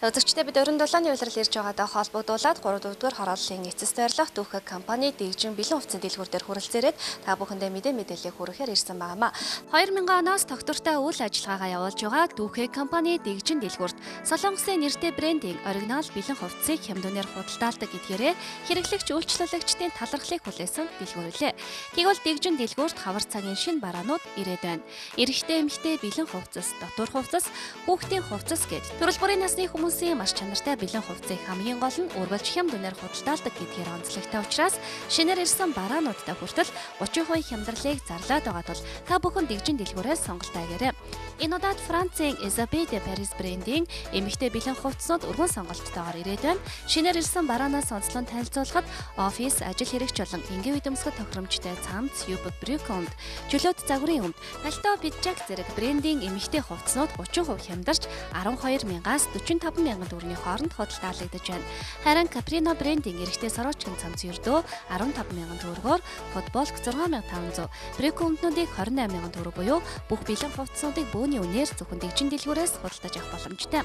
Үзэгчдээ бид 27-ны улирал ирж байгаатай холбогдуулаад 3 дугаар хорооллын эцэс байрлах Дүүхэг компани Дэгжин бэлэн хувцсын дэлгүүр дээр хүрэлцээрээд та бүхэндээ мэдээлэл хүргэхээр ирсэн байнамаа. 2000 оноос тогтвортой үйл ажиллагаагаа явуулж байгаа Дүүхэг компани Дэгжин дэлгүүрт Солонгосын нэртэй брендинг оригинал бэлэн хувцсыг хямдунаар худалдаалдаг гэдгээрээ хэрэглэгч үйлчлүүлэгчдийн талархлыг хүлээсэн дэлгүүрлээ. Тэгвэл Дэгжин дэлгүүрт хавар цагийн шинэ бараанууд ирээд байна. Эрэгтэй эмэгтэй бэлэн хувцас, дотор хувцас, хүүхдийн хувцас гэд төрөл бүрийн насны хүмүүсийн маш чанартай бэлэн хувцсыг хамгийн гол нь үргэлж хямдунаар худалдаалдаг гэдгээр онцлогтой учраас шинээр ирсэн бараануудтай хүртэл 30% хямдралыг зарлаад байгаа тул та бүхэн Дэгжин дэлгүүрээс сонголтоо хийгээрэй. Энэ удаад Францын Isabelle de Paris брендинг эмэгтэй бэлэн хувцснууд өргөн сонголттойгоор ирээд байна. Шинээр ирсэн бараанаас онцлон танилцуулахад офис, ажил хэрэгч болон энгийн үе дөмсгөл тохиромжтой цамц, юбок, брюконд, чөлөөт загварын өмд, пальто, пиджак зэрэг брендинг эмэгтэй хувцснууд 30% хямдарч 12,000-аас 45,000 төгрөгийн хооронд худалдаалагдаж байна. Харин Caprino брендинг эрэгтэй сорочгийн цамц ердөө 15,000 төгрөгөөр, футболк 6,500, брюко өмднүүдийг 28,000 төгрөг буюу бүх бэлэн хувцснуудыг бөөний үнээр зөвхөн Дэгжин дэлгүүрээс худалдаж авах боломжтой.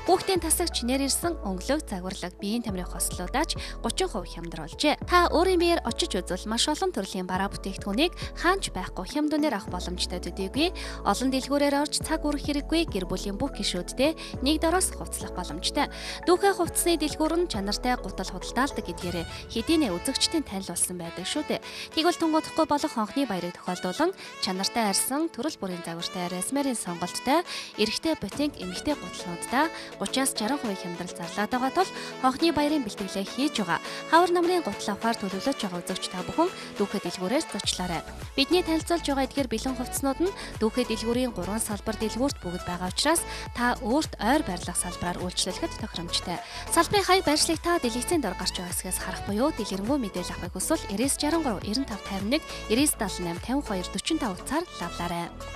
Хүүхдийн тасаг чинээр ирсэн өнгөлөг, загварлаг, биеийн тамирын хослуулаач 30% хямдруулжээ. Та өөрийн биеэр очиж үзвэл маш олон төрлийн бараа бүтээгдэхүүнийг хаанч байхгүй хямдунаар авах боломжтой төдийгүй олон дэлгүүрээр орж цаг үрэх хэрэггүй гэр бүлийн бүх гишүүдтэй нэг дороос хувцлах боломжтой. Дүүхэг хувцсны дэлгүүр нь чанартай гутал худалдаалдаг гэдгээрээ хэдийнэ үзэгчдийн танил болсон байдаг шүү дээ. Тэгвэл тунгуудахгүй болох хонхны баярыг тохиолдуулан чанартай арьсан төрөл бүрийн загвартай ресмерийн сонголттой эрэгтэй ботинг эмэгтэй гутлнуудтай 30-аас 60% хямдрал зарлаад байгаа тул хонхны баярын бэлтгэлээ хийж байгаа. Хавар намрын гутал авахар төлөвлөж байгаа үзэгч та бүхэн Дүүхэг дэлгүүрээс зочлоорой. Бидний танилцуулж байгаа эдгээр бэлэн хувцснууд нь Дүүхэг дэлгүүрийн 3 салбар дэлгүүрт бүгд байгаа учраас та өөрт ойр байрлах салбараар үйлчлүүлэхэд тохиромжтой. Салбарын хаяг байршлыг та дэлгэцийн дор гарч байгаа хэсгээс харах буюу дэлгэрэнгүй мэдээлэл авахыг хүсвэл 9963 9551 9978 52 45 утсаар лавлаарай.